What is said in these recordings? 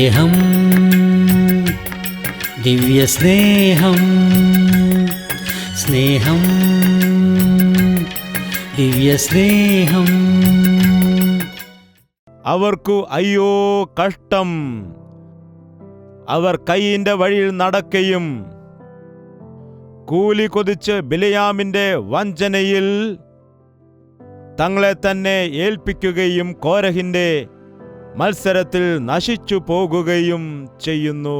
സ്നേഹം, ദിവ്യസ്നേഹം, സ്നേഹം, ദിവ്യസ്നേഹം. അവർക്കു അയ്യോ കഷ്ടം, അവർ കയ്യിന്റെ വഴിയിൽ നടക്കയും കൂലി കൊതിച്ച് ബിലയാമിന്റെ വഞ്ചനയിൽ തങ്ങളെ തന്നെ ഏൽപ്പിക്കുകയും കോരഹിന്റെ മത്സരത്തിൽ നശിച്ചു പോകുകയും ചെയ്യുന്നു.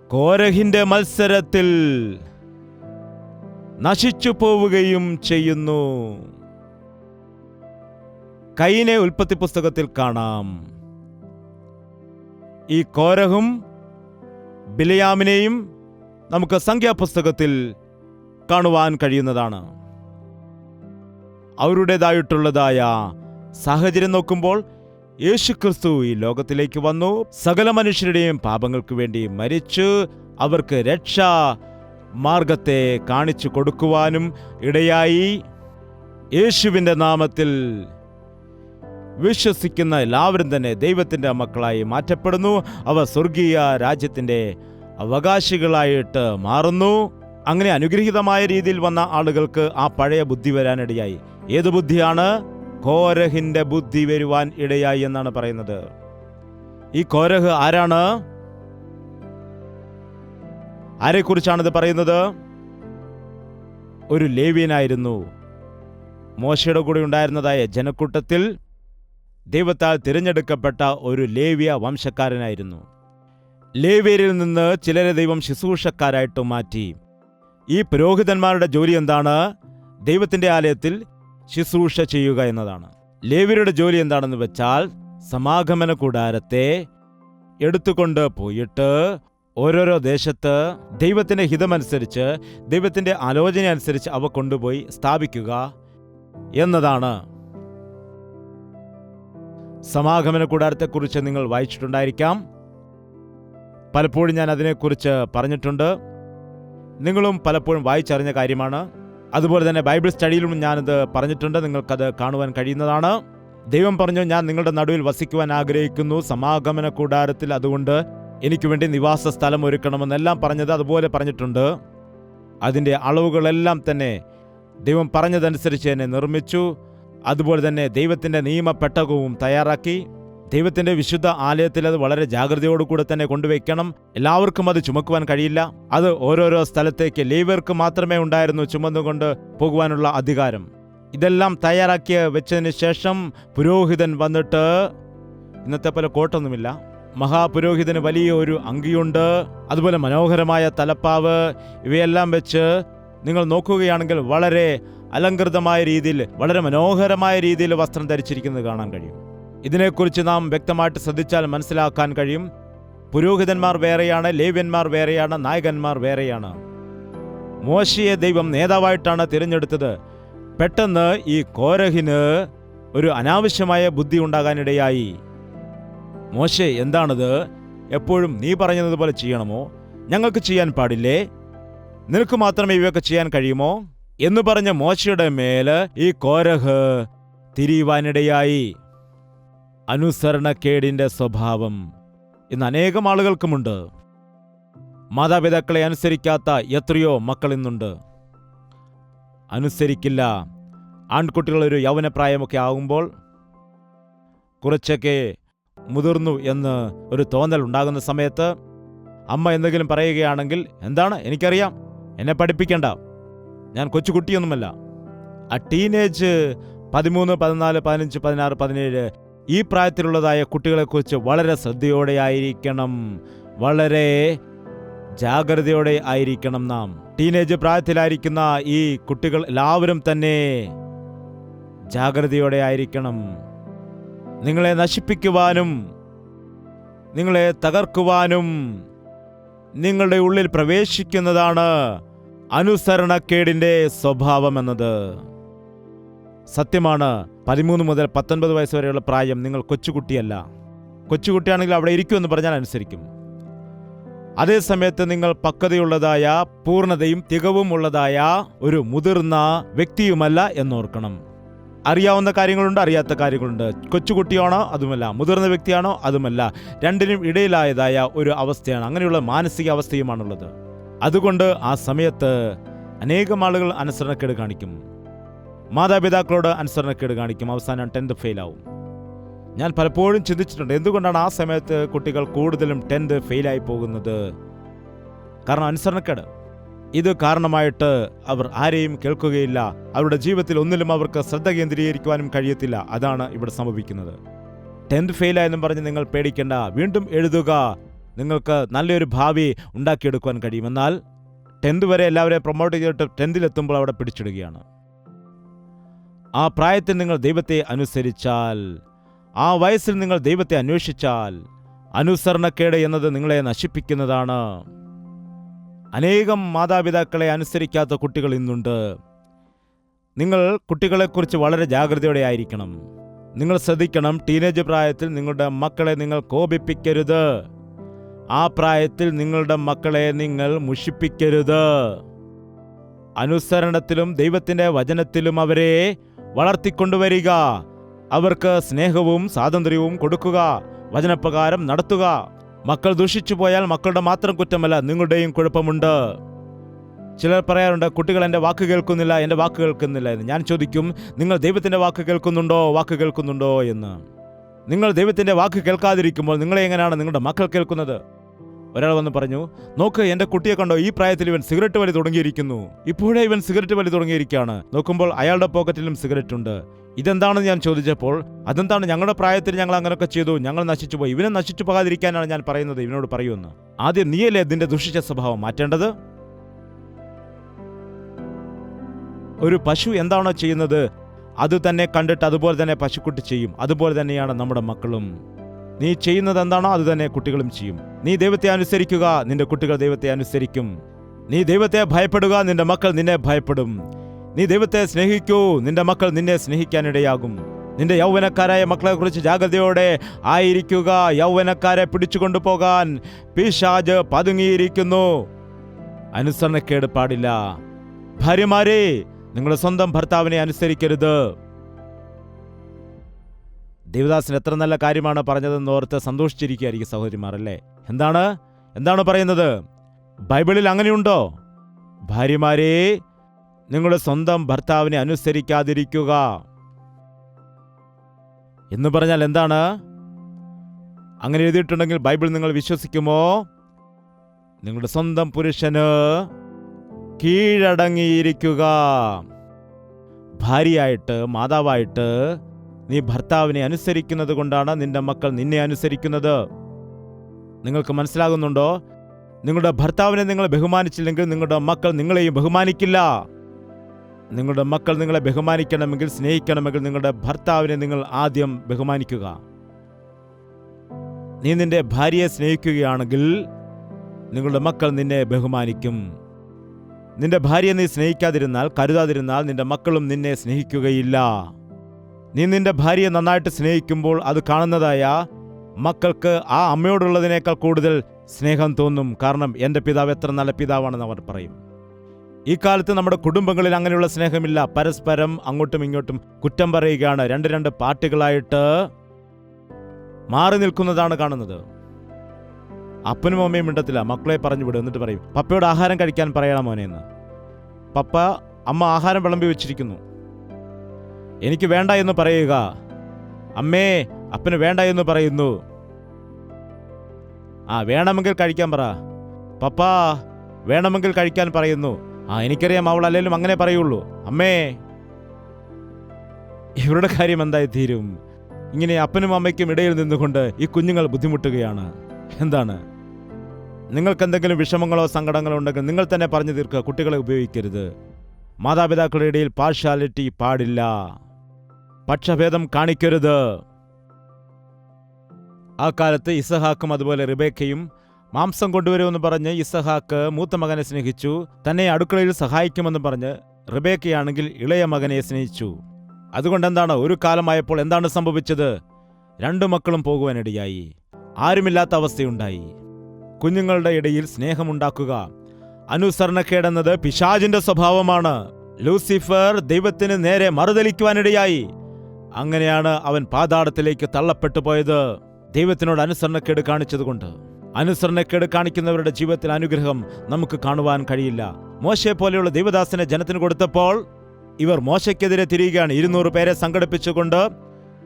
കോരഹിന്റെ മത്സരത്തിൽ നശിച്ചു പോവുകയും ചെയ്യുന്നു. കയീനെ ഉൽപ്പത്തി പുസ്തകത്തിൽ കാണാം. ഈ കോരഹും ബിലയാമിനെയും നമുക്ക് സംഖ്യാപുസ്തകത്തിൽ കാണുവാൻ കഴിയുന്നതാണ്. അവരുടേതായിട്ടുള്ളതായ സാഹചര്യം നോക്കുമ്പോൾ യേശുക്രിസ്തു ഈ ലോകത്തിലേക്ക് വന്നു, സകല മനുഷ്യരുടെയും പാപങ്ങൾക്ക് വേണ്ടി മരിച്ചു, അവർക്ക് രക്ഷാ മാർഗത്തെ കാണിച്ചു കൊടുക്കുവാനും ഇടയായി. യേശുവിൻ്റെ നാമത്തിൽ വിശ്വസിക്കുന്ന എല്ലാവരും തന്നെ ദൈവത്തിൻ്റെ മക്കളായി മാറ്റപ്പെടുന്നു. അവർ സ്വർഗീയ രാജ്യത്തിൻ്റെ അവകാശികളായിട്ട് മാറുന്നു. അങ്ങനെ അനുഗ്രഹീതമായ രീതിയിൽ വന്ന ആളുകൾക്ക് ആ പഴയ ബുദ്ധി വരാനിടയായി. ഏത് ബുദ്ധിയാണ്? കോരഹിന്റെ ബുദ്ധി വരുവാൻ ഇടയായി എന്നാണ് പറയുന്നത്. ഈ കോരഹ് ആരാണ്? ആരെക്കുറിച്ചാണിത് പറയുന്നത്? ഒരു ലേവ്യനായിരുന്നു. മോശയുടെ കൂടെ ഉണ്ടായിരുന്നതായ ജനക്കൂട്ടത്തിൽ ദൈവത്താൽ തിരഞ്ഞെടുക്കപ്പെട്ട ഒരു ലേവ്യ വംശക്കാരനായിരുന്നു. ലേവ്യരിൽ നിന്ന് ചിലരെ ദൈവം ശുശ്രൂഷക്കാരായിട്ട് മാറ്റി. ഈ പുരോഹിതന്മാരുടെ ജോലി എന്താണ്? ദൈവത്തിൻ്റെ ആലയത്തിൽ ശുശ്രൂഷ ചെയ്യുക എന്നതാണ്. ലേവ്യരുടെ ജോലി എന്താണെന്ന് വെച്ചാൽ സമാഗമന കൂടാരത്തെ എടുത്തുകൊണ്ട് പോയിട്ട് ഓരോരോ ദേശത്ത് ദൈവത്തിൻ്റെ ഹിതമനുസരിച്ച്, ദൈവത്തിൻ്റെ ആലോചന അനുസരിച്ച് അവ കൊണ്ടുപോയി സ്ഥാപിക്കുക എന്നതാണ്. സമാഗമന കൂടാരത്തെക്കുറിച്ച് നിങ്ങൾ വായിച്ചിട്ടുണ്ടായിരിക്കാം. പലപ്പോഴും ഞാൻ അതിനെക്കുറിച്ച് പറഞ്ഞിട്ടുണ്ട്. നിങ്ങളും പലപ്പോഴും വായിച്ചറിഞ്ഞ കാര്യമാണ്. അതുപോലെ തന്നെ ബൈബിൾ സ്റ്റഡിയിലും ഞാനത് പറഞ്ഞിട്ടുണ്ട്. നിങ്ങൾക്കത് കാണുവാൻ കഴിയുന്നതാണ്. ദൈവം പറഞ്ഞു, ഞാൻ നിങ്ങളുടെ നടുവിൽ വസിക്കുവാൻ ആഗ്രഹിക്കുന്നു സമാഗമന കൂടാരത്തിൽ, അതുകൊണ്ട് എനിക്ക് വേണ്ടി നിവാസ സ്ഥലം ഒരുക്കണമെന്നെല്ലാം പറഞ്ഞത് അതുപോലെ പറഞ്ഞിട്ടുണ്ട്. അതിൻ്റെ അളവുകളെല്ലാം തന്നെ ദൈവം പറഞ്ഞതനുസരിച്ച് തന്നെ നിർമ്മിച്ചു. അതുപോലെ തന്നെ ദൈവത്തിൻ്റെ നിയമപ്പെട്ടകവും തയ്യാറാക്കി. ദൈവത്തിൻ്റെ വിശുദ്ധ ആലയത്തിൽ അത് വളരെ ജാഗ്രതയോടുകൂടെ തന്നെ കൊണ്ടുവയ്ക്കണം. എല്ലാവർക്കും അത് ചുമക്കുവാൻ കഴിയില്ല. അത് ഓരോരോ സ്ഥലത്തേക്ക് ലേവ്യർക്ക് മാത്രമേ ഉണ്ടായിരുന്നു ചുമന്നുകൊണ്ട് പോകുവാനുള്ള അധികാരം. ഇതെല്ലാം തയ്യാറാക്കി വെച്ചതിന് ശേഷം പുരോഹിതൻ വന്നിട്ട്, ഇന്നത്തെ പോലെ കോട്ടൊന്നുമില്ല, മഹാപുരോഹിതന് വലിയ ഒരു അങ്കിയുണ്ട്, അതുപോലെ മനോഹരമായ തലപ്പാവ്, ഇവയെല്ലാം വെച്ച് നിങ്ങൾ നോക്കുകയാണെങ്കിൽ വളരെ അലങ്കൃതമായ രീതിയിൽ, വളരെ മനോഹരമായ രീതിയിൽ വസ്ത്രം ധരിച്ചിരിക്കുന്നത് കാണാൻ കഴിയും. ഇതിനെക്കുറിച്ച് നാം വ്യക്തമായിട്ട് ശ്രദ്ധിച്ചാൽ മനസ്സിലാക്കാൻ കഴിയും. പുരോഹിതന്മാർ വേറെയാണ്, ലേവ്യന്മാർ വേറെയാണ്, നായകന്മാർ വേറെയാണ്. മോശയെ ദൈവം നേതാവായിട്ടാണ് തിരഞ്ഞെടുത്തത്. പെട്ടെന്ന് ഈ കോരഹിന് ഒരു അനാവശ്യമായ ബുദ്ധി ഉണ്ടാകാനിടയായി. മോശെ, എന്താണത്? എപ്പോഴും നീ പറഞ്ഞതുപോലെ ചെയ്യണമോ? ഞങ്ങൾക്ക് ചെയ്യാൻ പാടില്ലേ? നിനക്ക് മാത്രമേ ഇവയൊക്കെ ചെയ്യാൻ കഴിയുമോ എന്ന് പറഞ്ഞ മോശയുടെ മേല് ഈ കോരഹ് തിരിയുവാനിടയായി. അനുസരണക്കേടിന്റെ സ്വഭാവം ഇന്ന് അനേകം ആളുകൾക്കുമുണ്ട്. മാതാപിതാക്കളെ അനുസരിക്കാത്ത എത്രയോ മക്കൾ ഇന്നുണ്ട്. അനുസരിക്കില്ല. ആൺകുട്ടികളൊരു യൗവനപ്രായമൊക്കെ ആകുമ്പോൾ കുറച്ചൊക്കെ മുതിർന്നു എന്ന് ഒരു തോന്നൽ ഉണ്ടാകുന്ന സമയത്ത് അമ്മ എന്തെങ്കിലും പറയുകയാണെങ്കിൽ, എന്താണ്, എനിക്കറിയാം, എന്നെ പഠിപ്പിക്കണ്ട, ഞാൻ കൊച്ചുകുട്ടിയൊന്നുമല്ല. ആ ടീനേജ് 13, 14, 15, 16, 17 ഈ പ്രായത്തിലുള്ളതായ കുട്ടികളെക്കുറിച്ച് വളരെ ശ്രദ്ധയോടെ ആയിരിക്കണം, വളരെ ജാഗ്രതയോടെ ആയിരിക്കണം നാം. ടീനേജ് പ്രായത്തിലായിരിക്കുന്ന ഈ കുട്ടികൾ എല്ലാവരും തന്നെ ജാഗ്രതയോടെ ആയിരിക്കണം. നിങ്ങളെ നശിപ്പിക്കുവാനും നിങ്ങളെ തകർക്കുവാനും നിങ്ങളുടെ ഉള്ളിൽ പ്രവേശിക്കുന്നതാണ് അനുസരണക്കേടിന്റെ സ്വഭാവം എന്നത്. സത്യമാണ്. 13 മുതൽ 19 വയസ്സ് വരെയുള്ള പ്രായം നിങ്ങൾ കൊച്ചുകുട്ടിയല്ല. കൊച്ചുകുട്ടിയാണെങ്കിൽ അവിടെ ഇരിക്കുമെന്ന് പറഞ്ഞാൽ അനുസരിക്കും. അതേസമയത്ത് നിങ്ങൾ പക്വതയുള്ളതായ, പൂർണ്ണതയും തികവും ഉള്ളതായ ഒരു മുതിർന്ന വ്യക്തിയുമല്ല എന്നോർക്കണം. അറിയാവുന്ന കാര്യങ്ങളുണ്ട്, അറിയാത്ത കാര്യങ്ങളുണ്ട്. കൊച്ചുകുട്ടിയാണോ അതുമല്ല, മുതിർന്ന വ്യക്തിയാണോ അതുമല്ല, രണ്ടിനും ഇടയിലായതായ ഒരു അവസ്ഥയാണ്. അങ്ങനെയുള്ള മാനസിക അവസ്ഥയുമാണുള്ളത്. അതുകൊണ്ട് ആ സമയത്ത് അനേകം ആളുകൾ അനുസരണക്കേട് കാണിക്കും, മാതാപിതാക്കളോട് അനുസരണക്കേട് കാണിക്കും, അവസാനം 10th ഫെയിലാവും. ഞാൻ പലപ്പോഴും ചിന്തിച്ചിട്ടുണ്ട്, എന്തുകൊണ്ടാണ് ആ സമയത്ത് കുട്ടികൾ കൂടുതലും 10th ഫെയിലായി പോകുന്നത്? കാരണം അനുസരണക്കേട്. ഇത് കാരണമായിട്ട് അവർ ആരെയും കേൾക്കുകയില്ല. അവരുടെ ജീവിതത്തിൽ ഒന്നിലും അവർക്ക് ശ്രദ്ധ കേന്ദ്രീകരിക്കുവാനും കഴിയത്തില്ല. അതാണ് ഇവിടെ സംഭവിക്കുന്നത്. 10th ഫെയിലായെന്നും പറഞ്ഞ് നിങ്ങൾ പേടിക്കേണ്ട, വീണ്ടും എഴുതുക. നിങ്ങൾക്ക് നല്ലൊരു ഭാവി ഉണ്ടാക്കിയെടുക്കുവാൻ കഴിയും. എന്നാൽ 10th വരെ എല്ലാവരെയും പ്രൊമോട്ട് ചെയ്തിട്ട് 10th എത്തുമ്പോൾ അവിടെ പിടിച്ചിടുകയാണ്. ആ പ്രായത്തിൽ നിങ്ങൾ ദൈവത്തെ അനുസരിച്ചാൽ, ആ വയസ്സിൽ നിങ്ങൾ ദൈവത്തെ അന്വേഷിച്ചാൽ, അനുസരണക്കേട് എന്നത് നിങ്ങളെ നശിപ്പിക്കുന്നതാണ്. അനേകം മാതാപിതാക്കളെ അനുസരിക്കാത്ത കുട്ടികൾ ഇന്നുണ്ട്. നിങ്ങൾ കുട്ടികളെക്കുറിച്ച് വളരെ ജാഗ്രതയോടെ ആയിരിക്കണം. നിങ്ങൾ ശ്രദ്ധിക്കണം, ടീനേജ് പ്രായത്തിൽ നിങ്ങളുടെ മക്കളെ നിങ്ങൾ കോപിപ്പിക്കരുത്. ആ പ്രായത്തിൽ നിങ്ങളുടെ മക്കളെ നിങ്ങൾ മുഷിപ്പിക്കരുത്. അനുസരണത്തിലും ദൈവത്തിൻ്റെ വചനത്തിലും അവരെ വളർത്തിക്കൊണ്ടുവരിക. അവർക്ക് സ്നേഹവും സ്വാതന്ത്ര്യവും കൊടുക്കുക, വചനപ്രകാരം നടത്തുക. മക്കൾ ദുഷിച്ചു പോയാൽ മക്കളുടെ മാത്രം കുറ്റമല്ല, നിങ്ങളുടെയും കുഴപ്പമുണ്ട്. ചിലർ പറയാറുണ്ട്, കുട്ടികൾ എൻ്റെ വാക്ക് കേൾക്കുന്നില്ല, എൻ്റെ വാക്ക് കേൾക്കുന്നില്ല എന്ന്. ഞാൻ ചോദിക്കും, നിങ്ങൾ ദൈവത്തിൻ്റെ വാക്ക് കേൾക്കുന്നുണ്ടോ എന്ന്. നിങ്ങൾ ദൈവത്തിൻ്റെ വാക്ക് കേൾക്കാതിരിക്കുമ്പോൾ നിങ്ങളെ എങ്ങനെയാണ് നിങ്ങളുടെ മക്കൾ കേൾക്കുന്നത്? ഒരാൾ വന്ന് പറഞ്ഞു, നോക്ക്, എൻ്റെ കുട്ടിയെ കണ്ടോ, ഈ പ്രായത്തിൽ ഇവൻ സിഗരറ്റ് വലി തുടങ്ങിയിരിക്കുന്നു. ഇപ്പോഴേ ഇവൻ സിഗരറ്റ് വലി തുടങ്ങിയിരിക്കുകയാണ്. നോക്കുമ്പോൾ അയാളുടെ പോക്കറ്റിലും സിഗരറ്റ് ഉണ്ട്. ഇതെന്താണെന്ന് ഞാൻ ചോദിച്ചപ്പോൾ, അതെന്താണ്, ഞങ്ങളുടെ പ്രായത്തിൽ ഞങ്ങൾ അങ്ങനെയൊക്കെ ചെയ്തു, ഞങ്ങൾ നശിച്ചു പോയി. ഇവനെ നശിച്ചു പോകാതിരിക്കാനാണ് ഞാൻ പറയുന്നത്, ഇവനോട് പറയുമെന്ന്. ആദ്യം നീയല്ലേ ഇതിൻ്റെ ദുഷിച്ച സ്വഭാവം മാറ്റേണ്ടത്? ഒരു പശു എന്താണോ ചെയ്യുന്നത് അത് തന്നെ കണ്ടിട്ട് അതുപോലെ തന്നെ പശുക്കുട്ടി ചെയ്യും. അതുപോലെ തന്നെയാണ് നമ്മുടെ മക്കളും. നീ ചെയ്യുന്നത് എന്താണോ അത് തന്നെ കുട്ടികളും ചെയ്യും. നീ ദൈവത്തെ അനുസരിക്കുക, നിന്റെ കുട്ടികൾ ദൈവത്തെ അനുസരിക്കും. നീ ദൈവത്തെ ഭയപ്പെടുക, നിന്റെ മക്കൾ നിന്നെ ഭയപ്പെടും. നീ ദൈവത്തെ സ്നേഹിക്കൂ, നിന്റെ മക്കൾ നിന്നെ സ്നേഹിക്കാനിടയാകും. നിന്റെ യൗവനക്കാരായ മക്കളെക്കുറിച്ച് ജാഗ്രതയോടെ ആയിരിക്കുക. യൗവനക്കാരെ പിടിച്ചുകൊണ്ടുപോകാൻ പിശാച് പതുങ്ങിയിരിക്കുന്നു. അനുസരണക്കേട് പാടില്ല. ഭാര്യമാരെ, നിങ്ങളുടെ സ്വന്തം ഭർത്താവിനെ അനുസരിക്കരുത്. ദേവദാസൻ എത്ര നല്ല കാര്യമാണ് പറഞ്ഞതെന്ന് ഓർത്ത് സന്തോഷിച്ചിരിക്കുകയായിരിക്കും സഹോദരിമാർ, അല്ലേ? എന്താണ് പറയുന്നത്? ബൈബിളിൽ അങ്ങനെയുണ്ടോ? ഭാര്യമാരെ, നിങ്ങളുടെ സ്വന്തം ഭർത്താവിനെ അനുസരിക്കാതിരിക്കുക എന്ന് പറഞ്ഞാൽ എന്താണ്? അങ്ങനെ എഴുതിയിട്ടുണ്ടെങ്കിൽ ബൈബിൾ നിങ്ങൾ വിശ്വസിക്കുമോ? നിങ്ങളുടെ സ്വന്തം പുരുഷന് കീഴടങ്ങിയിരിക്കുക. ഭാര്യയായിട്ട്, മാതാവായിട്ട് നീ ഭർത്താവിനെ അനുസരിക്കുന്നത് കൊണ്ടാണ് നിന്റെ മക്കൾ നിന്നെ അനുസരിക്കുന്നത്. നിങ്ങൾക്ക് മനസ്സിലാകുന്നുണ്ടോ? നിങ്ങളുടെ ഭർത്താവിനെ നിങ്ങൾ ബഹുമാനിച്ചില്ലെങ്കിൽ നിങ്ങളുടെ മക്കൾ നിങ്ങളെയും ബഹുമാനിക്കില്ല. നിങ്ങളുടെ മക്കൾ നിങ്ങളെ ബഹുമാനിക്കണമെങ്കിൽ, സ്നേഹിക്കണമെങ്കിൽ നിങ്ങളുടെ ഭർത്താവിനെ നിങ്ങൾ ആദ്യം ബഹുമാനിക്കുക. നീ നിന്റെ ഭാര്യയെ സ്നേഹിക്കുകയാണെങ്കിൽ നിങ്ങളുടെ മക്കൾ നിന്നെ ബഹുമാനിക്കും. നിന്റെ ഭാര്യയെ നീ സ്നേഹിക്കാതിരുന്നാൽ, കരുതാതിരുന്നാൽ നിന്റെ മക്കളും നിന്നെ സ്നേഹിക്കുകയില്ല. നീ നിന്റെ ഭാര്യയെ നന്നായിട്ട് സ്നേഹിക്കുമ്പോൾ അത് കാണുന്നതായ മക്കൾക്ക് ആ അമ്മയോടുള്ളതിനേക്കാൾ കൂടുതൽ സ്നേഹം തോന്നും. കാരണം എൻ്റെ പിതാവ് എത്ര നല്ല പിതാവാണെന്ന് അവർ പറയും. ഈ കാലത്ത് നമ്മുടെ കുടുംബങ്ങളിൽ അങ്ങനെയുള്ള സ്നേഹമില്ല. പരസ്പരം അങ്ങോട്ടും ഇങ്ങോട്ടും കുറ്റം പറയുകയാണ്. രണ്ട് പാർട്ടികളായിട്ട് മാറി നിൽക്കുന്നതാണ് കാണുന്നത്. അപ്പനും അമ്മയും മിണ്ടത്തില്ല. മക്കളെ പറഞ്ഞു വിടും. എന്നിട്ട് പറയും, പപ്പയോട് ആഹാരം കഴിക്കാൻ പറയണം മോനെന്ന്. അമ്മ ആഹാരം വിളമ്പി വെച്ചിരിക്കുന്നു. എനിക്ക് വേണ്ട എന്ന് പറയുക. അമ്മേ, അപ്പന് വേണ്ട എന്ന് പറയുന്നു. വേണമെങ്കിൽ കഴിക്കാൻ പറ. പപ്പ വേണമെങ്കിൽ കഴിക്കാൻ പറയുന്നു. എനിക്കറിയാം, അവൾ അല്ലെങ്കിലും അങ്ങനെ പറയുള്ളൂ. അമ്മേ, ഇവരുടെ കാര്യം എന്തായി തീരും? ഇങ്ങനെ അപ്പനും അമ്മയ്ക്കും ഇടയിൽ നിന്നുകൊണ്ട് ഈ കുഞ്ഞുങ്ങൾ ബുദ്ധിമുട്ടുകയാണ്. എന്താണ്? നിങ്ങൾക്ക് എന്തെങ്കിലും വിഷമങ്ങളോ സങ്കടങ്ങളോ ഉണ്ടെങ്കിൽ നിങ്ങൾ തന്നെ പറഞ്ഞു തീർക്കുക. കുട്ടികളെ ഉപയോഗിക്കരുത്. മാതാപിതാക്കളുടെ ഇടയിൽ പാർഷ്യാലിറ്റി പാടില്ല. പക്ഷഭേദം കാണിക്കരുത്. ആ കാലത്ത് ഇസഹാക്കും അതുപോലെ റിബേക്കയും മാംസം കൊണ്ടുവരുമെന്ന് പറഞ്ഞ് ഇസഹാക്ക് മൂത്ത മകനെ സ്നേഹിച്ചു. തന്നെ അടുക്കളയിൽ സഹായിക്കുമെന്ന് പറഞ്ഞ് റിബേക്കയാണെങ്കിൽ ഇളയ മകനെ സ്നേഹിച്ചു. അതുകൊണ്ട് എന്താണ്, ഒരു കാലമായപ്പോൾ എന്താണ് സംഭവിച്ചത്? 2 മക്കളും പോകുവാനിടയായി. ആരുമില്ലാത്ത അവസ്ഥയുണ്ടായി. കുഞ്ഞുങ്ങളുടെ ഇടയിൽ സ്നേഹമുണ്ടാക്കുക. അനുസരണക്കേടെന്നത് പിശാചിന്റെ സ്വഭാവമാണ്. ലൂസിഫർ ദൈവത്തിന് നേരെ മറുതലിക്കുവാനിടയായി. അങ്ങനെയാണ് അവൻ പാതാളത്തിലേക്ക് തള്ളപ്പെട്ടു പോയത്. ദൈവത്തിനോട് അനുസരണക്കേട് കാണിച്ചതുകൊണ്ട്. അനുസരണക്കേട് കാണിക്കുന്നവരുടെ ജീവിതത്തിൽ അനുഗ്രഹം നമുക്ക് കാണുവാൻ കഴിയില്ല. മോശയെ പോലെയുള്ള ദൈവദാസനെ ജനത്തിന് കൊടുത്തപ്പോൾ ഇവർ മോശയ്ക്കെതിരെ തിരിയുകയാണ്. 200 പേരെ സംഘടിപ്പിച്ചുകൊണ്ട്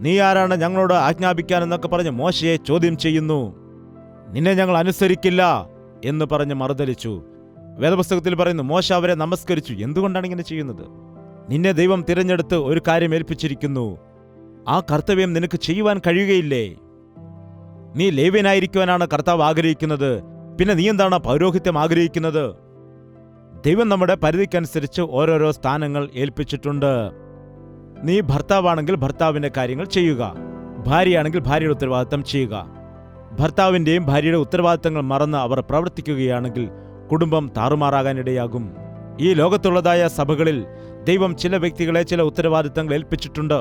നീ ആരാണ് ഞങ്ങളോട് ആജ്ഞാപിക്കാനെന്നൊക്കെ പറഞ്ഞ് മോശയെ ചോദ്യം ചെയ്യുന്നു. നിന്നെ ഞങ്ങൾ അനുസരിക്കില്ല എന്ന് പറഞ്ഞ് മറുതലിച്ചു. വേദപുസ്തകത്തിൽ പറയുന്നു, മോശ അവരെ നമസ്കരിച്ചു. എന്തുകൊണ്ടാണ് ഇങ്ങനെ ചെയ്യുന്നത്? നിന്നെ ദൈവം തിരഞ്ഞെടുത്ത് ഒരു കാര്യം ഏൽപ്പിച്ചിരിക്കുന്നു. ആ കർത്തവ്യം നിനക്ക് ചെയ്യുവാൻ കഴിയുകയില്ലേ? നീ ലേവ്യനായിരിക്കുവാനാണ് കർത്താവ് ആഗ്രഹിക്കുന്നത്. പിന്നെ നീ എന്താണ് പൗരോഹിത്യം ആഗ്രഹിക്കുന്നത്? ദൈവം നമ്മുടെ പരിധിക്കനുസരിച്ച് ഓരോരോ സ്ഥാനങ്ങൾ ഏൽപ്പിച്ചിട്ടുണ്ട്. നീ ഭർത്താവാണെങ്കിൽ ഭർത്താവിൻ്റെ കാര്യങ്ങൾ ചെയ്യുക, ഭാര്യയാണെങ്കിൽ ഭാര്യയുടെ ഉത്തരവാദിത്തം ചെയ്യുക. ഭർത്താവിൻ്റെയും ഭാര്യയുടെ ഉത്തരവാദിത്തങ്ങൾ മറന്ന് അവർ പ്രവർത്തിക്കുകയാണെങ്കിൽ കുടുംബം താറുമാറാകാനിടയാകും. ഈ ലോകത്തുള്ളതായ സഭകളിൽ ദൈവം ചില വ്യക്തികളെ ചില ഉത്തരവാദിത്തങ്ങൾ ഏൽപ്പിച്ചിട്ടുണ്ട്.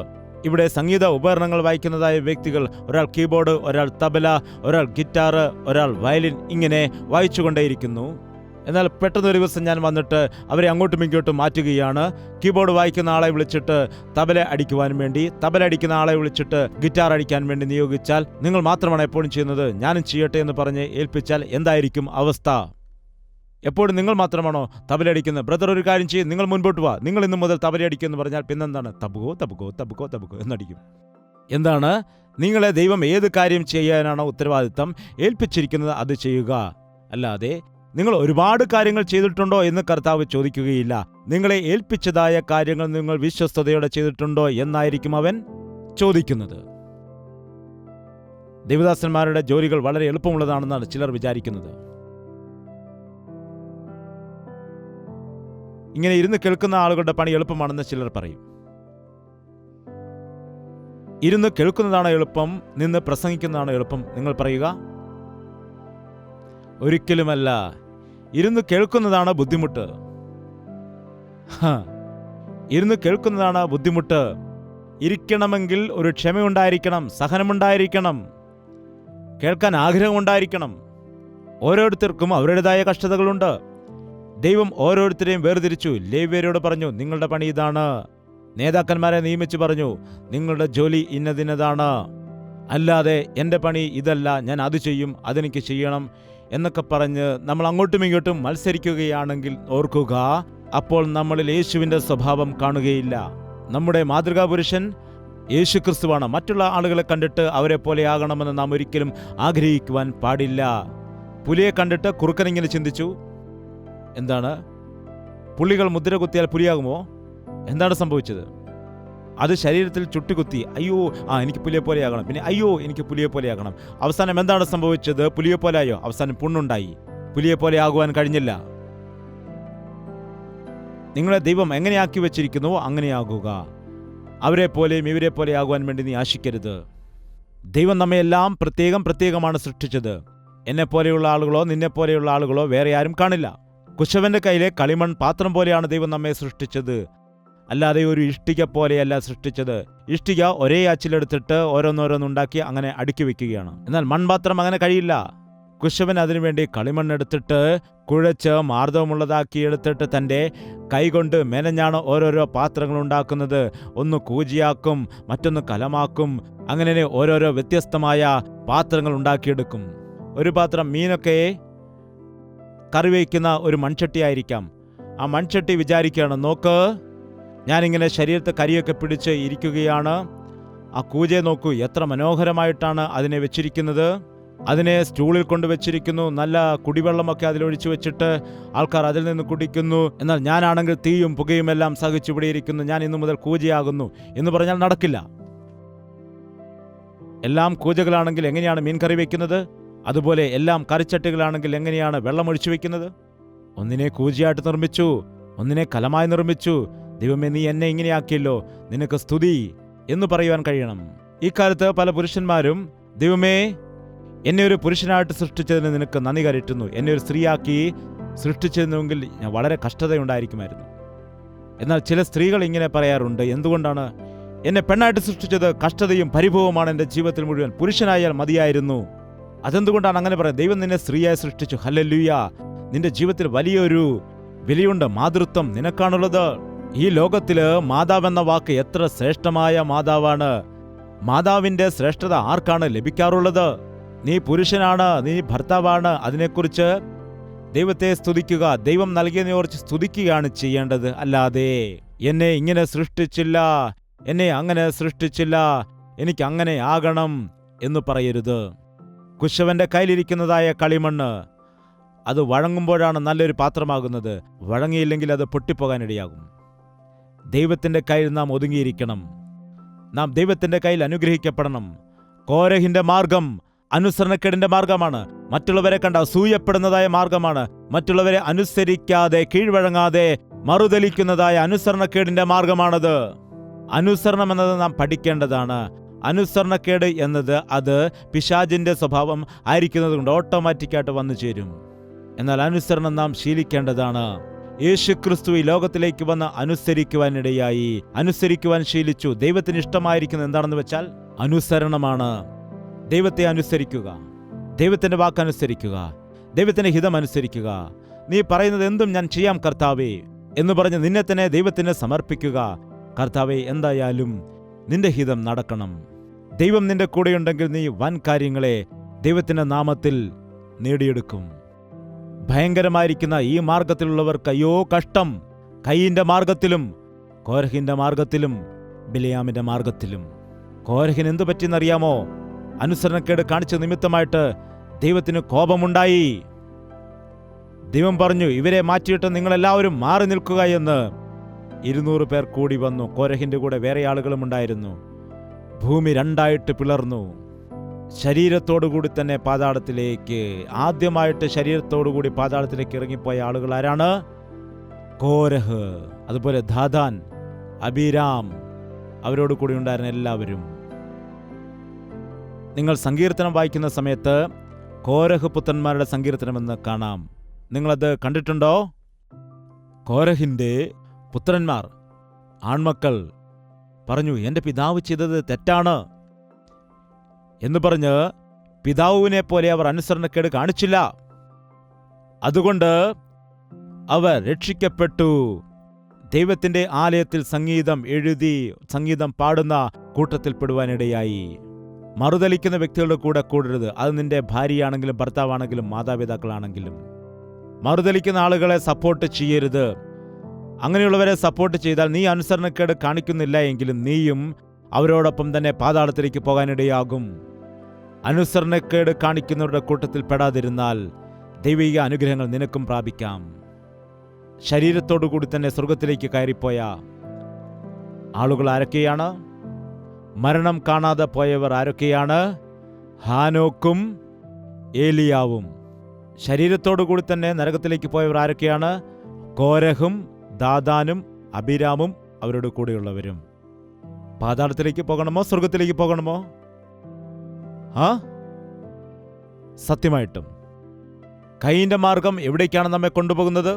ഇവിടെ സംഗീത ഉപകരണങ്ങൾ വായിക്കുന്നതായ വ്യക്തികൾ, ഒരാൾ കീബോർഡ്, ഒരാൾ തബല, ഒരാൾ ഗിറ്റാർ, ഒരാൾ വയലിൻ, ഇങ്ങനെ വായിച്ചുകൊണ്ടേയിരിക്കുന്നു. എന്നാൽ പെട്ടെന്നൊരു ദിവസം ഞാൻ വന്നിട്ട് അവരെ അങ്ങോട്ടും ഇങ്ങോട്ടും മാറ്റുകയാണ്. കീബോർഡ് വായിക്കുന്ന ആളെ വിളിച്ചിട്ട് തബല അടിക്കുവാൻ വേണ്ടി, തബല അടിക്കുന്ന ആളെ വിളിച്ചിട്ട് ഗിറ്റാർ അടിക്കാൻ വേണ്ടി നിയോഗിച്ചാൽ, നിങ്ങൾ മാത്രമാണ് എപ്പോഴും ചെയ്യുന്നത്, ഞാനും ചെയ്യട്ടെ എന്ന് പറഞ്ഞ് ഏൽപ്പിച്ചാൽ എന്തായിരിക്കും അവസ്ഥ? എപ്പോഴും നിങ്ങൾ മാത്രമാണോ തബലടിക്കുന്നത്? ബ്രദർ, ഒരു കാര്യം ചെയ്യും, നിങ്ങൾ മുൻപോട്ട് വാ, നിങ്ങൾ ഇന്ന് മുതൽ തബലയടിക്കും എന്ന് പറഞ്ഞാൽ പിന്നെന്താണ്? തബുകോ തബുകോ തബുകോ തബുകോ എന്നടിക്കും. എന്താണ്? നിങ്ങളെ ദൈവം ഏത് കാര്യം ചെയ്യാനാണോ ഉത്തരവാദിത്തം ഏൽപ്പിച്ചിരിക്കുന്നത് അത് ചെയ്യുക. അല്ലാതെ നിങ്ങൾ ഒരുപാട് കാര്യങ്ങൾ ചെയ്തിട്ടുണ്ടോ എന്ന് കർത്താവ് ചോദിക്കുകയില്ല. നിങ്ങളെ ഏൽപ്പിച്ചതായ കാര്യങ്ങൾ നിങ്ങൾ വിശ്വസ്തയോടെ ചെയ്തിട്ടുണ്ടോ എന്നായിരിക്കും അവൻ ചോദിക്കുന്നത്. ദൈവദാസന്മാരുടെ ജോലികൾ വളരെ എളുപ്പമുള്ളതാണെന്നാണ് ചിലർ വിചാരിക്കുന്നത്. ഇങ്ങനെ ഇരുന്ന് കേൾക്കുന്ന ആളുകളുടെ പണി എളുപ്പമാണെന്ന് ചിലർ പറയും. ഇരുന്ന് കേൾക്കുന്നതാണോ എളുപ്പം, നിന്ന് പ്രസംഗിക്കുന്നതാണോ എളുപ്പം? നിങ്ങൾ പറയുക. ഒരിക്കലുമല്ല. ഇരുന്ന് കേൾക്കുന്നതാണ് ബുദ്ധിമുട്ട്. ഇരുന്ന് കേൾക്കുന്നതാണ് ബുദ്ധിമുട്ട്. ഇരിക്കണമെങ്കിൽ ഒരു ക്ഷമയുണ്ടായിരിക്കണം, സഹനമുണ്ടായിരിക്കണം, കേൾക്കാൻ ആഗ്രഹമുണ്ടായിരിക്കണം. ഓരോരുത്തർക്കും അവരുടേതായ കഷ്ടതകളുണ്ട്. ദൈവം ഓരോരുത്തരെയും വേർതിരിച്ചു. ലേവ്യരോട് പറഞ്ഞു, നിങ്ങളുടെ പണി ഇതാണ്. നേതാക്കന്മാരെ നിയമിച്ചു പറഞ്ഞു, നിങ്ങളുടെ ജോലി ഇന്നതിനതാണ്. അല്ലാതെ എൻ്റെ പണി ഇതല്ല, ഞാൻ അത് ചെയ്യും, അതെനിക്ക് ചെയ്യണം എന്നൊക്കെ പറഞ്ഞ് നമ്മൾ അങ്ങോട്ടും ഇങ്ങോട്ടും മത്സരിക്കുകയാണെങ്കിൽ ഓർക്കുക, അപ്പോൾ നമ്മളിൽ യേശുവിൻ്റെ സ്വഭാവം കാണുകയില്ല. നമ്മുടെ മാതൃകാ പുരുഷൻ യേശു ക്രിസ്തുവാണ്. മറ്റുള്ള ആളുകളെ കണ്ടിട്ട് അവരെ പോലെ ആകണമെന്ന് നാം ഒരിക്കലും ആഗ്രഹിക്കുവാൻ പാടില്ല. പുലിയെ കണ്ടിട്ട് കുറുക്കനിങ്ങനെ ചിന്തിച്ചു, എന്താണ്, പുള്ളികൾ മുദ്ര കുത്തിയാൽ പുലിയാകുമോ? എന്താണ് സംഭവിച്ചത്? അത് ശരീരത്തിൽ ചുട്ടുകുത്തി. അയ്യോ, എനിക്ക് പുലിയെ പോലെയാകണം, പിന്നെ അയ്യോ എനിക്ക് പുലിയെ പോലെയാകണം. അവസാനം എന്താണ് സംഭവിച്ചത്? പുലിയെ പോലെയായോ? അവസാനം പുണ്ണുണ്ടായി. പുലിയെ പോലെ ആകുവാൻ കഴിഞ്ഞില്ല. നിങ്ങളെ ദൈവം എങ്ങനെയാക്കി വെച്ചിരിക്കുന്നുവോ അങ്ങനെയാകുക. അവരെ പോലെയും ഇവരെ പോലെ ആകുവാൻ വേണ്ടി നീ ആശിക്കരുത്. ദൈവം നമ്മയെല്ലാം പ്രത്യേകമാണ് സൃഷ്ടിച്ചത്. എന്നെ പോലെയുള്ള ആളുകളോ നിന്നെ പോലെയുള്ള ആളുകളോ വേറെ ആരും കാണില്ല. കുശവന്റെ കയ്യിലെ കളിമൺ പാത്രം പോലെയാണ് ദൈവം നമ്മെ സൃഷ്ടിച്ചത്, അല്ലാതെ ഒരു ഇഷ്ടിക പോലെയല്ല സൃഷ്ടിച്ചത്. ഇഷ്ടിക ഒരേ അച്ചിലെടുത്തിട്ട് ഓരോന്നോരോന്നുണ്ടാക്കി അങ്ങനെ അടുക്കി വെക്കുകയാണ്. എന്നാൽ മൺപാത്രം അങ്ങനെ കഴിയില്ല. കുശവൻ അതിനുവേണ്ടി കളിമണ്ണെടുത്തിട്ട് കുഴച്ച് മാർദ്ദവമുള്ളതാക്കി എടുത്തിട്ട് തൻ്റെ കൈകൊണ്ട് മെനഞ്ഞാണ് ഓരോരോ പാത്രങ്ങൾ ഉണ്ടാക്കുന്നത്. ഒന്ന് കൂജിയാക്കും, മറ്റൊന്ന് കലമാക്കും, അങ്ങനെ ഓരോരോ വ്യത്യസ്തമായ പാത്രങ്ങൾ ഉണ്ടാക്കിയെടുക്കും. ഒരു പാത്രം മീനൊക്കെ കറി വയ്ക്കുന്ന ഒരു മൺചട്ടിയായിരിക്കാം. ആ മൺചട്ടി വിചാരിക്കുകയാണ്, നോക്ക്, ഞാനിങ്ങനെ ശരീരത്തെ കരിയൊക്കെ പിടിച്ച് ഇരിക്കുകയാണ്. ആ കൂജയെ നോക്കൂ, എത്ര മനോഹരമായിട്ടാണ് അതിനെ വെച്ചിരിക്കുന്നത്. അതിനെ സ്റ്റൂളിൽ കൊണ്ടുവച്ചിരിക്കുന്നു. നല്ല കുടിവെള്ളമൊക്കെ അതിലൊഴിച്ചു വെച്ചിട്ട് ആൾക്കാർ അതിൽ നിന്ന് കുടിക്കുന്നു. എന്നാൽ ഞാനാണെങ്കിൽ തീയും പുകയും എല്ലാം സഹിച്ചു ഇവിടെ ഇരിക്കുന്നു. ഞാൻ ഇന്നു മുതൽ കൂജയാകുന്നു എന്ന് പറഞ്ഞാൽ നടക്കില്ല. എല്ലാം കൂജകളാണെങ്കിൽ എങ്ങനെയാണ് മീൻ കറി വയ്ക്കുന്നത്? അതുപോലെ എല്ലാം കറിച്ചട്ടികളാണെങ്കിൽ എങ്ങനെയാണ് വെള്ളം ഒഴിച്ചു വെക്കുന്നത്? ഒന്നിനെ കൂജയായിട്ട് നിർമ്മിച്ചു, ഒന്നിനെ കലമായി നിർമ്മിച്ചു. ദൈവമേ, നീ എന്നെ ഇങ്ങനെയാക്കിയല്ലോ, നിനക്ക് സ്തുതി എന്ന് പറയുവാൻ കഴിയണം. ഈ കാലത്ത് പല പുരുഷന്മാരും, ദൈവമേ, എന്നെ ഒരു പുരുഷനായിട്ട് സൃഷ്ടിച്ചതിന് നിനക്ക് നന്ദി കരറ്റുന്നു, എന്നെ ഒരു സ്ത്രീയാക്കി സൃഷ്ടിച്ചിരുന്നുവെങ്കിൽ ഞാൻ വളരെ കഷ്ടതയുണ്ടായിരിക്കുമായിരുന്നു. എന്നാൽ ചില സ്ത്രീകൾ ഇങ്ങനെ പറയാറുണ്ട്, എന്തുകൊണ്ടാണ് എന്നെ പെണ്ണായിട്ട് സൃഷ്ടിച്ചത്? കഷ്ടതയും പരിഭവമാണ് എൻ്റെ ജീവിതത്തിൽ മുഴുവൻ, പുരുഷനായാൽ മതിയായിരുന്നു. അതെന്തുകൊണ്ടാണ് അങ്ങനെ പറയുന്നത്? ദൈവം നിന്നെ സ്ത്രീയായി സൃഷ്ടിച്ചു. ഹല്ലേലൂയ! നിന്റെ ജീവിതത്തിൽ വലിയൊരു വിലയുണ്ട്, മാതൃത്വം നിനക്കാണുള്ളത്. ഈ ലോകത്തില് മാതാവെന്ന വാക്ക് എത്ര ശ്രേഷ്ഠമായ മാതാവാണ്. മാതാവിന്റെ ശ്രേഷ്ഠത ആർക്കാണ് ലഭിക്കാറുള്ളത്? നീ പുരുഷനാണ്, നീ ഭർത്താവാണ്, അതിനെക്കുറിച്ച് ദൈവത്തെ സ്തുതിക്കുക, ദൈവം നൽകിയതിനെ ഓർത്ത് സ്തുതിക്കുകയാണ് ചെയ്യേണ്ടത്. അല്ലാതെ എന്നെ ഇങ്ങനെ സൃഷ്ടിച്ചില്ല, എന്നെ അങ്ങനെ സൃഷ്ടിച്ചില്ല, എനിക്ക് അങ്ങനെ ആകണം എന്ന് പറയരുത്. കുശവന്റെ കയ്യിലിരിക്കുന്നതായ കളിമണ്ണ് അത് വഴങ്ങുമ്പോഴാണ് നല്ലൊരു പാത്രമാകുന്നത്. വഴങ്ങിയില്ലെങ്കിൽ അത് പൊട്ടിപ്പോകാനിടയാകും. ദൈവത്തിൻ്റെ കയ്യിൽ നാം ഒതുങ്ങിയിരിക്കണം. നാം ദൈവത്തിൻ്റെ കയ്യിൽ അനുഗ്രഹിക്കപ്പെടണം. കോരഹിന്റെ മാർഗം അനുസരണക്കേടിന്റെ മാർഗമാണ്. മറ്റുള്ളവരെ കണ്ട അസൂയപ്പെടുന്നതായ മാർഗമാണ്. മറ്റുള്ളവരെ അനുസരിക്കാതെ കീഴ്വഴങ്ങാതെ മറുതലിക്കുന്നതായ അനുസരണക്കേടിന്റെ മാർഗമാണത്. അനുസരണം എന്നത് നാം പഠിക്കേണ്ടതാണ്. അനുസരണക്കേട് എന്നത് അത് പിശാചിന്റെ സ്വഭാവം ആയിരിക്കുന്നത് കൊണ്ട് ഓട്ടോമാറ്റിക്കായിട്ട് വന്നു ചേരും. എന്നാൽ അനുസരണം നാം ശീലിക്കേണ്ടതാണ്. യേശുക്രിസ്തു ഈ ലോകത്തിലേക്ക് വന്ന് അനുസരിക്കുവാനിടയായി, അനുസരിക്കുവാൻ ശീലിച്ചു. ദൈവത്തിന് ഇഷ്ടമായിരിക്കുന്നത് എന്താണെന്ന് വെച്ചാൽ അനുസരണമാണ്. ദൈവത്തെ അനുസരിക്കുക, ദൈവത്തിന്റെ വാക്കനുസരിക്കുക, ദൈവത്തിന്റെ ഹിതം അനുസരിക്കുക. നീ പറയുന്നത് എന്തും ഞാൻ ചെയ്യാം കർത്താവേ എന്ന് പറഞ്ഞ് നിന്നെ തന്നെ ദൈവത്തിന് സമർപ്പിക്കുക. കർത്താവേ, എന്തായാലും നിന്റെ ഹിതം നടക്കണം. ദൈവം നിന്റെ കൂടെയുണ്ടെങ്കിൽ നീ വൻ കാര്യങ്ങളെ ദൈവത്തിന്റെ നാമത്തിൽ നേടിയെടുക്കും. ഭയങ്കരമായിരിക്കുന്ന ഈ മാർഗത്തിലുള്ളവർക്ക് അയ്യോ കഷ്ടം. കയീന്റെ മാർഗത്തിലും കോരഹിന്റെ മാർഗത്തിലും ബിലെയാമിന്റെ മാർഗത്തിലും. കോരഹിന് എന്തു പറ്റിയെന്നറിയാമോ? അനുസരണക്കേട് കാണിച്ച നിമിത്തമായിട്ട് ദൈവത്തിന് കോപമുണ്ടായി. ദൈവം പറഞ്ഞു, ഇവരെ മാറ്റിയിട്ട് നിങ്ങളെല്ലാവരും മാറി നിൽക്കുക എന്ന്. 200 പേർ കൂടി വന്നു. കോരഹിന്റെ കൂടെ വേറെ ആളുകളും ഉണ്ടായിരുന്നു. ഭൂമി രണ്ടായിട്ട് പിളർന്നു. ശരീരത്തോടുകൂടി തന്നെ പാതാളത്തിലേക്ക്, ആദ്യമായിട്ട് ശരീരത്തോടുകൂടി പാതാളത്തിലേക്ക് ഇറങ്ങിപ്പോയ ആളുകൾ ആരാണ്? കോരഹ്, അതുപോലെ ദാഥാൻ, അബീരാം, അവരോട് കൂടി ഉണ്ടായിരുന്ന എല്ലാവരും. നിങ്ങൾ സങ്കീർത്തനം വായിക്കുന്ന സമയത്ത് കോരഹ് പുത്രന്മാരുടെ സങ്കീർത്തനമെന്ന് കാണാം. നിങ്ങളത് കണ്ടിട്ടുണ്ടോ? കോരഹിന്റെ പുത്രന്മാർ, ആൺമക്കൾ പറഞ്ഞു, എൻ്റെ പിതാവ് ചെയ്തത് തെറ്റാണ് എന്ന് പറഞ്ഞ് പിതാവിനെ പോലെ അവർ അനുസരണക്കേട് കാണിച്ചില്ല. അതുകൊണ്ട് അവർ രക്ഷിക്കപ്പെട്ടു. ദൈവത്തിന്റെ ആലയത്തിൽ സംഗീതം എഴുതി സംഗീതം പാടുന്ന കൂട്ടത്തിൽപ്പെടുവാനിടയായി. മറുതലിക്കുന്ന വ്യക്തികളുടെ കൂടെ കൂടരുത്. അത് നിന്റെ ഭാര്യയാണെങ്കിലും ഭർത്താവാണെങ്കിലും മാതാപിതാക്കളാണെങ്കിലും. മറുതലിക്കുന്ന ആളുകളെ സപ്പോർട്ട് ചെയ്യരുത്. അങ്ങനെയുള്ളവരെ സപ്പോർട്ട് ചെയ്താൽ നീ അനുസരണക്കേട് കാണിക്കുന്നില്ല എങ്കിലും നീയും അവരോടൊപ്പം തന്നെ പാതാളത്തിലേക്ക് പോകാനിടയാകും. അനുസരണക്കേട് കാണിക്കുന്നവരുടെ കൂട്ടത്തിൽ പെടാതിരുന്നാൽ ദൈവിക അനുഗ്രഹങ്ങൾ നിനക്കും പ്രാപിക്കാം. ശരീരത്തോടുകൂടി തന്നെ സ്വർഗത്തിലേക്ക് കയറിപ്പോയ ആളുകൾ ആരൊക്കെയാണ്? മരണം കാണാതെ പോയവർ ആരൊക്കെയാണ്? ഹാനോക്കും ഏലിയാവും. ശരീരത്തോടുകൂടി തന്നെ നരകത്തിലേക്ക് പോയവർ ആരൊക്കെയാണ്? കോരഹും ദാഥാനും അബീരാമും അവരുടെ കൂടെയുള്ളവരും. പാതാളത്തിലേക്ക് പോകണമോ സ്വർഗത്തിലേക്ക് പോകണമോ? സത്യമായിട്ടും കയീന്റെ മാർഗം എവിടേക്കാണ് നമ്മെ കൊണ്ടുപോകുന്നത്?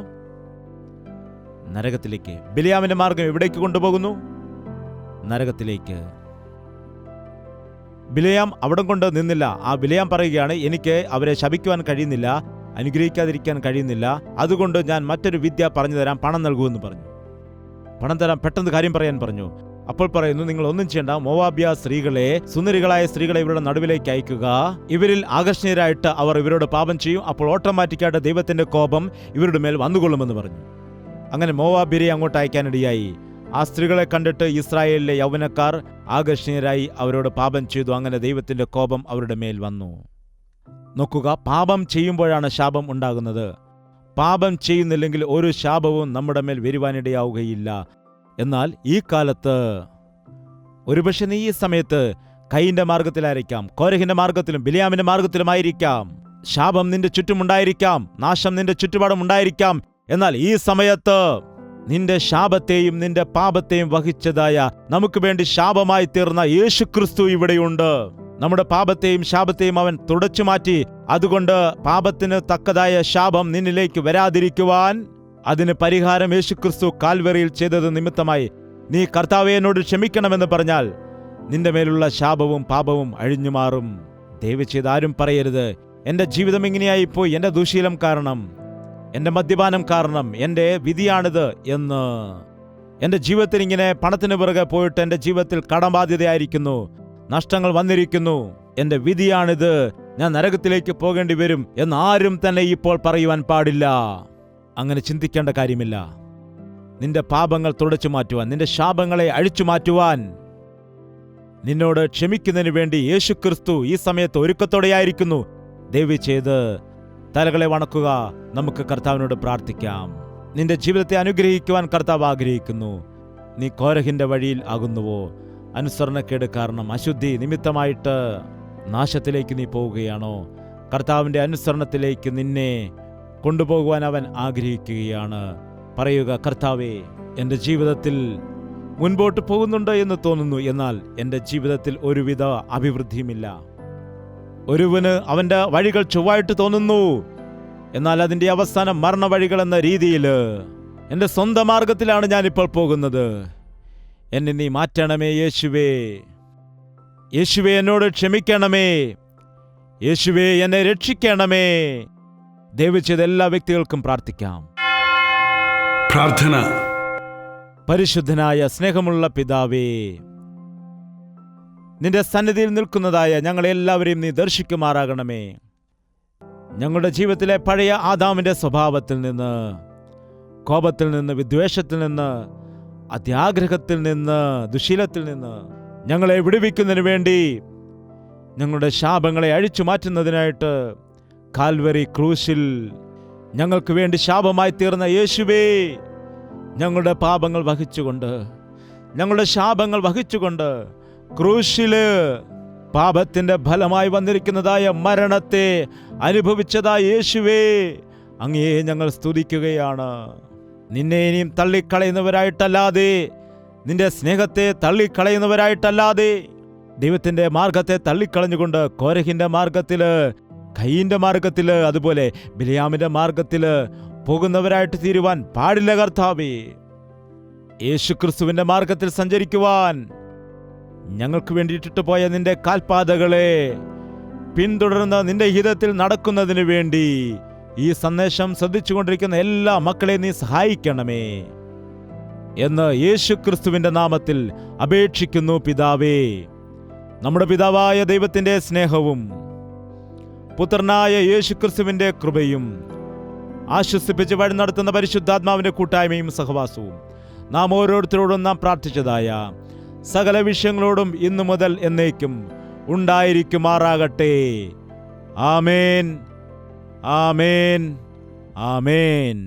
നരകത്തിലേക്ക്. ബിലെയാമിന്റെ മാർഗം എവിടേക്ക് കൊണ്ടുപോകുന്നു? നരകത്തിലേക്ക്. ബിലെയാം അവിടം കൊണ്ട് നിന്നില്ല. ആ ബിലെയാം പറയുകയാണ്, എനിക്ക് അവരെ ശപിക്കുവാൻ കഴിയുന്നില്ല, അനുഗ്രഹിക്കാതിരിക്കാൻ കഴിയുന്നില്ല, അതുകൊണ്ട് ഞാൻ മറ്റൊരു വിദ്യ പറഞ്ഞു തരാം, പണം നൽകുമെന്ന് പറഞ്ഞു. പണം തരാം, പെട്ടെന്ന് കാര്യം പറയാൻ പറഞ്ഞു. അപ്പോൾ പറയുന്നു, നിങ്ങൾ ഒന്നും ചെയ്യേണ്ട, മോവാബ്യ സ്ത്രീകളെ, സുന്ദരികളായ സ്ത്രീകളെ ഇവരുടെ നടുവിലേക്ക് അയക്കുക. ഇവരിൽ ആകർഷണീയരായിട്ട് അവർ ഇവരോട് പാപം ചെയ്യും. അപ്പോൾ ഓട്ടോമാറ്റിക്കായിട്ട് ദൈവത്തിന്റെ കോപം ഇവരുടെ മേൽ വന്നുകൊള്ളുമെന്ന് പറഞ്ഞു. അങ്ങനെ മോവാബ്യരെ അങ്ങോട്ട് അയക്കാനിടയായി. ആ സ്ത്രീകളെ കണ്ടിട്ട് ഇസ്രായേലിലെ യൗവനക്കാർ ആകർഷണീയരായി അവരോട് പാപം ചെയ്തു. അങ്ങനെ ദൈവത്തിന്റെ കോപം അവരുടെ മേൽ വന്നു. നോക്കുക, പാപം ചെയ്യുമ്പോഴാണ് ശാപം ഉണ്ടാകുന്നത്. പാപം ചെയ്യുന്നില്ലെങ്കിൽ ഒരു ശാപവും നമ്മുടെ മേൽ വരുവാനിടയാവുകയില്ല. എന്നാൽ ഈ കാലത്ത് ഒരുപക്ഷെ നീ ഈ സമയത്ത് കയീന്റെ മാർഗത്തിലായിരിക്കാം, കോരഹിന്റെ മാർഗത്തിലും ബിലെയാമിന്റെ മാർഗത്തിലുമായിരിക്കാം. ശാപം നിന്റെ ചുറ്റുമുണ്ടായിരിക്കാം, നാശം നിന്റെ ചുറ്റുപാടും ഉണ്ടായിരിക്കാം. എന്നാൽ ഈ സമയത്ത് നിന്റെ ശാപത്തെയും നിന്റെ പാപത്തെയും വഹിച്ചതായ, നമുക്ക് വേണ്ടി ശാപമായി തീർന്ന യേശുക്രിസ്തു ഇവിടെയുണ്ട്. നമ്മുടെ പാപത്തെയും ശാപത്തെയും അവൻ തുടച്ചു മാറ്റി. അതുകൊണ്ട് പാപത്തിന് തക്കതായ ശാപം നിന്നിലേക്ക് വരാതിരിക്കുവാൻ അതിന് പരിഹാരം യേശുക്രിസ്തു കാൽവറിയിൽ ചെയ്തത് നിമിത്തമായി നീ കർത്താവേ എന്നോട് ക്ഷമിക്കണമെന്ന് പറഞ്ഞാൽ നിന്റെ മേലുള്ള ശാപവും പാപവും അഴിഞ്ഞുമാറും. ദയവ് ചെയ്ത് ആരും പറയരുത്, എൻ്റെ ജീവിതം ഇങ്ങനെയായിപ്പോയി, എൻ്റെ ദുശീലം കാരണം, എൻ്റെ മദ്യപാനം കാരണം, എൻ്റെ വിധിയാണിത് എന്ന്. എൻ്റെ ജീവിതത്തിൽ ഇങ്ങനെ പണത്തിന് പിറകെ പോയിട്ട് എൻ്റെ ജീവിതത്തിൽ കടബാധ്യതയായിരിക്കുന്നു, നഷ്ടങ്ങൾ വന്നിരിക്കുന്നു, എൻ്റെ വിധിയാണിത്, ഞാൻ നരകത്തിലേക്ക് പോകേണ്ടി വരും എന്നാരും തന്നെ ഇപ്പോൾ പറയുവാൻ പാടില്ല. അങ്ങനെ ചിന്തിക്കേണ്ട കാര്യമില്ല. നിന്റെ പാപങ്ങൾ തുടച്ചു മാറ്റുവാൻ, നിന്റെ ശാപങ്ങളെ അഴിച്ചു മാറ്റുവാൻ, നിന്നോട് ക്ഷമിക്കുന്നതിന് വേണ്ടി യേശുക്രിസ്തു ഈ സമയത്ത് ഒരുക്കത്തോടെയായിരിക്കുന്നു. ദയവ് ചെയ്ത് തലകളെ വണക്കുക. നമുക്ക് കർത്താവിനോട് പ്രാർത്ഥിക്കാം. നിന്റെ ജീവിതത്തെ അനുഗ്രഹിക്കുവാൻ കർത്താവ് ആഗ്രഹിക്കുന്നു. നീ കോരഹിന്റെ വഴിയിൽ ആകുന്നുവോ? അനുസരണക്കേട് കാരണം അശുദ്ധി നിമിത്തമായിട്ട് നാശത്തിലേക്ക് നീ പോവുകയാണോ? കർത്താവിൻ്റെ അനുസരണത്തിലേക്ക് നിന്നെ കൊണ്ടുപോകുവാൻ അവൻ ആഗ്രഹിക്കുകയാണ്. പറയുക, കർത്താവേ, എൻ്റെ ജീവിതത്തിൽ മുൻപോട്ട് പോകുന്നുണ്ട് എന്ന് തോന്നുന്നു, എന്നാൽ എൻ്റെ ജീവിതത്തിൽ ഒരുവിധ അഭിവൃദ്ധിയുമില്ല. ഒരുവന് അവൻ്റെ വഴികൾ ചൊവ്വായിട്ട് തോന്നുന്നു, എന്നാൽ അതിൻ്റെ അവസാനം മരണവഴികൾ എന്ന രീതിയിൽ എൻ്റെ സ്വന്തം മാർഗത്തിലാണ് ഞാനിപ്പോൾ പോകുന്നത്. എന്നെ നീ മാറ്റണമേ യേശുവേ. യേശുവേ, എന്നോട് ക്ഷമിക്കണമേ. യേശുവേ, എന്നെ രക്ഷിക്കണമേ. ദയവ് ചെയ്ത് എല്ലാ വ്യക്തികൾക്കും പ്രാർത്ഥിക്കാം. പ്രാർത്ഥന. പരിശുദ്ധനായ സ്നേഹമുള്ള പിതാവേ, നിന്റെ സന്നിധിയിൽ നിൽക്കുന്നതായ ഞങ്ങളെല്ലാവരെയും നീ ദർശിക്കുമാറാകണമേ. ഞങ്ങളുടെ ജീവിതത്തിലെ പഴയ ആദാമിന്റെ സ്വഭാവത്തിൽ നിന്ന്, കോപത്തിൽ നിന്ന്, വിദ്വേഷത്തിൽ നിന്ന്, അത്യാഗ്രഹത്തിൽ നിന്ന്, ദുശീലത്തിൽ നിന്ന് ഞങ്ങളെ വിടുവിക്കുന്നതിന് വേണ്ടി, ഞങ്ങളുടെ ശാപങ്ങളെ അഴിച്ചു മാറ്റുന്നതിനായിട്ട് കാൽവരി ക്രൂശിൽ ഞങ്ങൾക്ക് വേണ്ടി ശാപമായി തീർന്ന യേശുവേ, ഞങ്ങളുടെ പാപങ്ങൾ വഹിച്ചുകൊണ്ട്, ഞങ്ങളുടെ ശാപങ്ങൾ വഹിച്ചുകൊണ്ട് ക്രൂശില് പാപത്തിന്റെ ഫലമായി വന്നിരിക്കുന്നതായ മരണത്തെ അനുഭവിച്ചതായ യേശുവേ, അങ്ങയെ ഞങ്ങൾ സ്തുതിക്കുകയാണ്. നിന്നെ ഇനിയും തള്ളിക്കളയുന്നവരായിട്ടല്ലാതെ, നിന്റെ സ്നേഹത്തെ തള്ളിക്കളയുന്നവരായിട്ടല്ലാതെ, ദൈവത്തിന്റെ മാർഗത്തെ തള്ളിക്കളഞ്ഞുകൊണ്ട് കോരഹിന്റെ മാർഗത്തില്, കയീന്റെ മാർഗത്തില്, അതുപോലെ ബിലയാമിന്റെ മാർഗത്തില് പോകുന്നവരായിട്ട് തീരുവാൻ പാടില്ല കർത്താവേ. യേശുക്രിസ്തുവിന്റെ മാർഗത്തിൽ സഞ്ചരിക്കുവാൻ ഞങ്ങൾക്ക് വേണ്ടിയിട്ടിട്ട് പോയ നിന്റെ കാൽപാതകളെ പിന്തുടർന്ന് നിന്റെ ഹിതത്തിൽ നടക്കുന്നതിന് വേണ്ടി ഈ സന്ദേശം ശ്രദ്ധിച്ചുകൊണ്ടിരിക്കുന്ന എല്ലാ മക്കളെ നീ സഹായിക്കണമേ എന്ന് യേശുക്രിസ്തുവിന്റെ നാമത്തിൽ അപേക്ഷിക്കുന്നു പിതാവേ. നമ്മുടെ പിതാവായ ദൈവത്തിന്റെ സ്നേഹവും പുത്രനായ യേശുക്രിസ്തുവിന്റെ കൃപയും ആശ്വസിപ്പിച്ച് വഴി നടത്തുന്ന പരിശുദ്ധാത്മാവിന്റെ കൂട്ടായ്മയും സഹവാസവും നാം ഓരോരുത്തരോടും നാം പ്രാർത്ഥിച്ചതായ സകല വിഷയങ്ങളോടും ഇന്നു മുതൽ എന്നേക്കും ഉണ്ടായിരിക്കുമാറാകട്ടെ. ആമേൻ, ആമേൻ, ആമേൻ.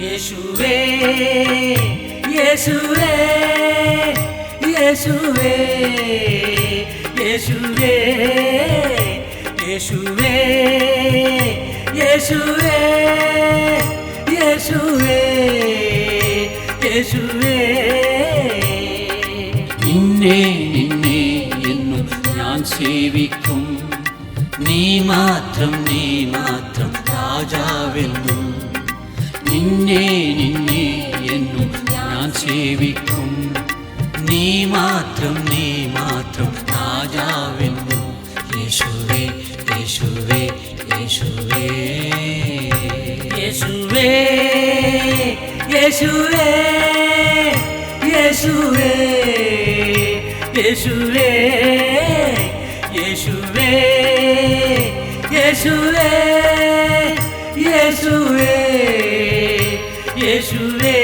യേശുവേ, യേശുവേ, യേശുവേ, യേശുവേ, യേശുവേ, യേശുവേ, യേശുവേ, യേശുവേ. നിന്നെ നിന്നെ എന്നും ഞാൻ സേവിക്കും, നീ മാത്രം രാജാവെന്നും. നിന്നെ നിന്നെ എന്നും ഞാൻ സേവിക്കും, നീ മാത്രം രാജാവെന്നും. യേശുവേ, യേശുവേ, യേശുവേ, യേശുവേ, യേശുവേ, യേശുവേ, യേശുവേ, യേശുവേ, യേശുവേ, യേശുവേ, യേശുവേ.